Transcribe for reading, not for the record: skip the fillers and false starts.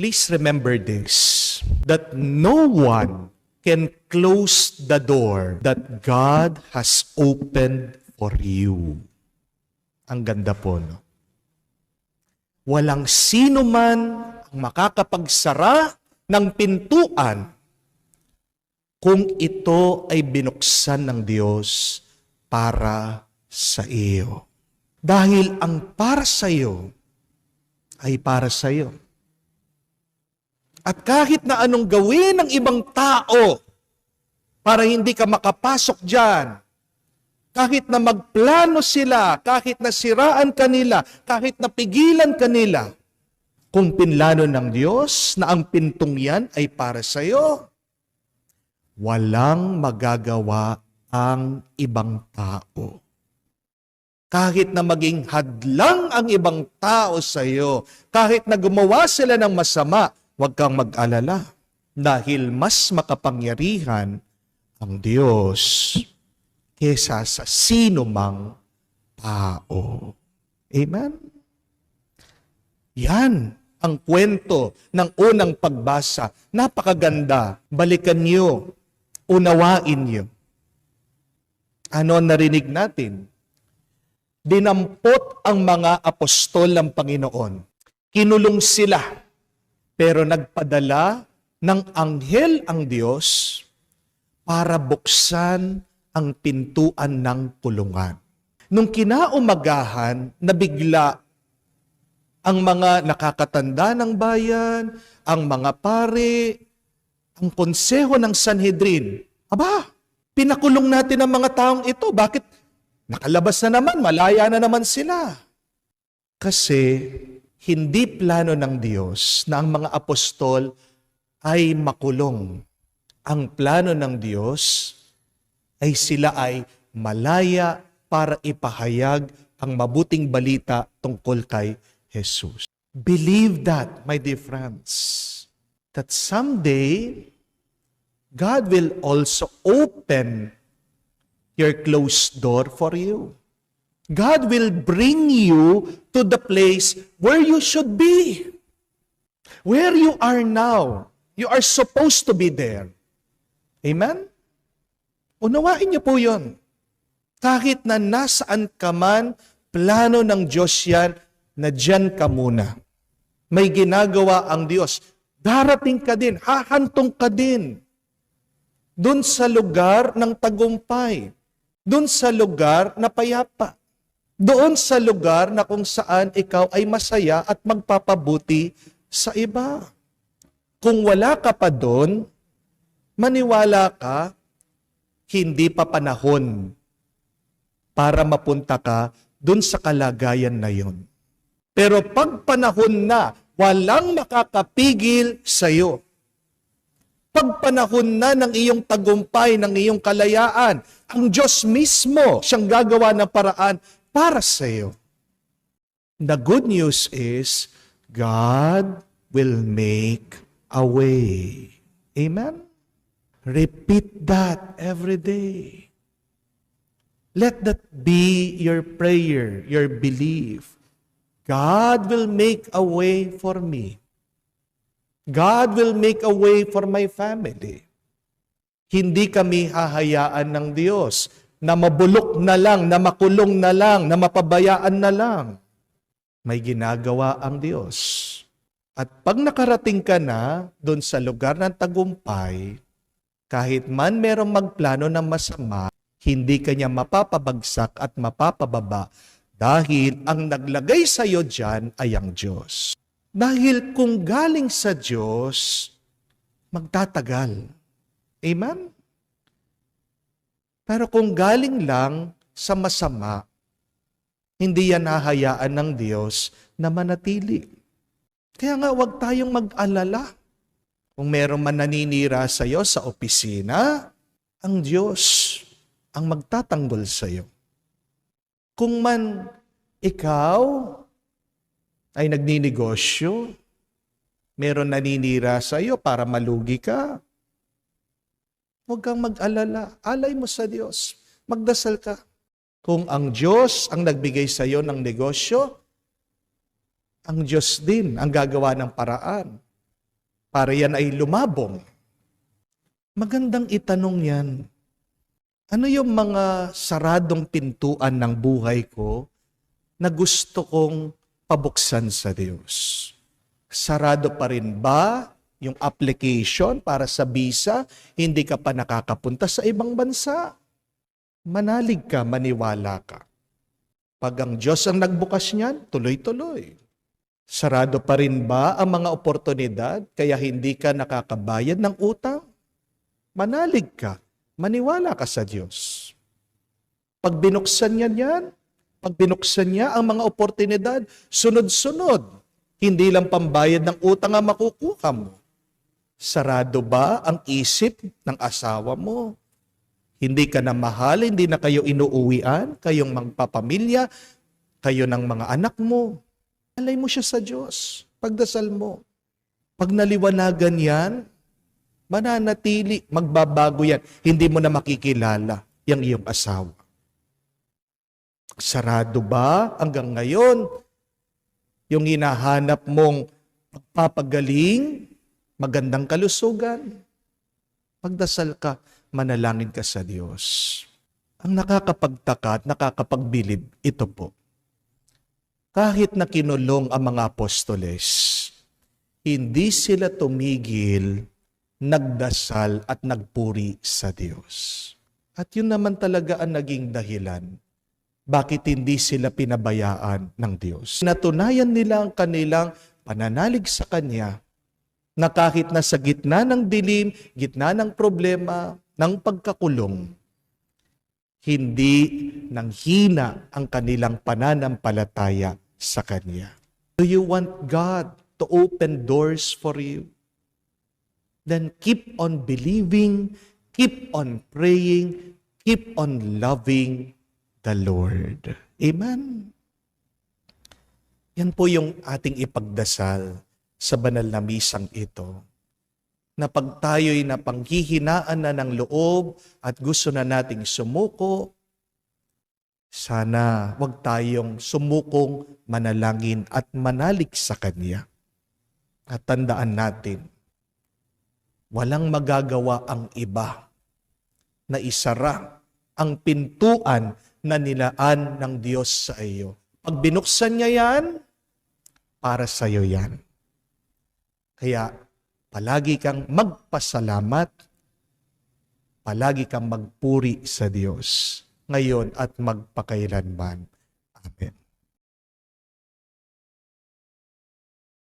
Please remember this, that no one can close the door that God has opened for you. Ang ganda po, no? Walang sino man ang makakapagsara ng pintuan kung ito ay binuksan ng Diyos para sa iyo. Dahil ang para sa iyo ay para sa iyo. At kahit na anong gawin ng ibang tao para hindi ka makapasok dyan, kahit na magplano sila, kahit na siraan kanila, kahit na pigilan kanila, kung pinlano ng Diyos na ang pintong yan ay para sa iyo, walang magagawa ang ibang tao. Kahit na maging hadlang ang ibang tao sa iyo, kahit na gumawa sila ng masama, huwag kang mag-alala dahil mas makapangyarihan ang Diyos kesa sa sino mang tao. Amen? Yan ang kwento ng unang pagbasa. Napakaganda. Balikan niyo. Unawain niyo. Ano ang narinig natin? Dinampot ang mga apostol ng Panginoon. Kinulong sila. Pero nagpadala ng anghel ang Diyos para buksan ang pintuan ng kulungan. Nung kinaumagahan, nabigla ang mga nakakatanda ng bayan, ang mga pare, ang konseho ng Sanhedrin. Aba, pinakulong natin ang mga taong ito. Bakit? Nakalabas na naman, malaya na naman sila. Kasi hindi plano ng Diyos na ang mga apostol ay makulong. Ang plano ng Diyos ay sila ay malaya para ipahayag ang mabuting balita tungkol kay Jesus. Believe that, my dear friends, that someday God will also open your closed door for you. God will bring you to the place where you should be. Where you are now. You are supposed to be there. Amen? Unawain niyo po yun. Kahit na nasaan ka man, plano ng Diyos yan, na dyan ka muna. May ginagawa ang Diyos. Darating ka din, hahantong ka din. Doon sa lugar ng tagumpay. Doon sa lugar na payapa. Doon sa lugar na kung saan ikaw ay masaya at magpapabuti sa iba. Kung wala ka pa doon, maniwala ka, hindi pa panahon para mapunta ka doon sa kalagayan na yun. Pero pag panahon na, walang makakapigil sa iyo. Pag panahon na ng iyong tagumpay, ng iyong kalayaan, ang Diyos mismo siyang gagawa ng paraan para sa iyo. The good news is, God will make a way. Amen? Repeat that every day. Let that be your prayer, your belief. God will make a way for me. God will make a way for my family. Hindi kami hahayaan ng Diyos na mabulok na lang, na makulong na lang, na mapabayaan na lang. May ginagawa ang Diyos. At pag nakarating ka na doon sa lugar ng tagumpay, kahit man merong magplano ng masama, hindi ka niya mapapabagsak at mapapababa dahil ang naglagay sa iyo dyan ay ang Diyos. Dahil kung galing sa Diyos, magtatagal. Amen? Pero kung galing lang sa masama, hindi yan hahayaan ng Diyos na manatili. Kaya nga huwag tayong mag-alala. Kung meron man naninira sa iyo sa opisina, ang Diyos ang magtatanggol sa iyo. Kung man ikaw ay nagninegosyo, meron naninira sa iyo para malugi ka, huwag kang mag-alala. Alay mo sa Diyos. Magdasal ka. Kung ang Diyos ang nagbigay sa iyo ng negosyo, ang Diyos din ang gagawa ng paraan para yan ay lumabong. Magandang itanong yan. Ano yung mga saradong pintuan ng buhay ko na gusto kong pabuksan sa Diyos? Sarado pa rin ba yung application para sa visa? Hindi ka pa nakakapunta sa ibang bansa? Manalig ka, maniwala ka. Pag ang Diyos ang nagbukas niyan, tuloy-tuloy. Sarado pa rin ba ang mga oportunidad kaya hindi ka nakakabayad ng utang? Manalig ka, maniwala ka sa Diyos. Pag binuksan niya yan, pag binuksan niya ang mga oportunidad, sunod-sunod. Hindi lang pambayad ng utang ang makukuha mo. Sarado ba ang isip ng asawa mo? Hindi ka na mahal, hindi na kayo inuuwian, kayong magpapamilya, kayo ng mga anak mo. Alay mo siya sa Diyos. Pagdasal mo. Pag naliwanagan yan, mananatili, magbabago yan. Hindi mo na makikilala yung iyong asawa. Sarado ba hanggang ngayon yung hinahanap mong pagpapagaling, magandang kalusugan? Magdasal ka, manalangin ka sa Diyos. Ang nakakapagtaka at nakakapagbilib, ito po. Kahit na kinulong ang mga apostoles, hindi sila tumigil, nagdasal at nagpuri sa Diyos. At yun naman talaga ang naging dahilan. Bakit hindi sila pinabayaan ng Diyos? Natunayan nila ang kanilang pananalig sa Kanya na kahit na sa gitna ng dilim, gitna ng problema, ng pagkakulong, hindi nanghina ang kanilang pananampalataya sa Kanya. Do you want God to open doors for you? Then keep on believing, keep on praying, keep on loving the Lord. Amen? Yan po yung ating ipagdasal sa banal na misang ito. Na pag tayo'y napanghihinaan na ng loob at gusto na nating sumuko, sana wag tayong sumukong manalangin at manalig sa Kanya. At tandaan natin, walang magagawa ang iba na isara ang pintuan na nilaan ng Diyos sa iyo. Pag binuksan niya yan, para sa iyo yan. Kaya palagi kang magpasalamat, palagi kang magpuri sa Diyos, ngayon at magpakailanman. Amen.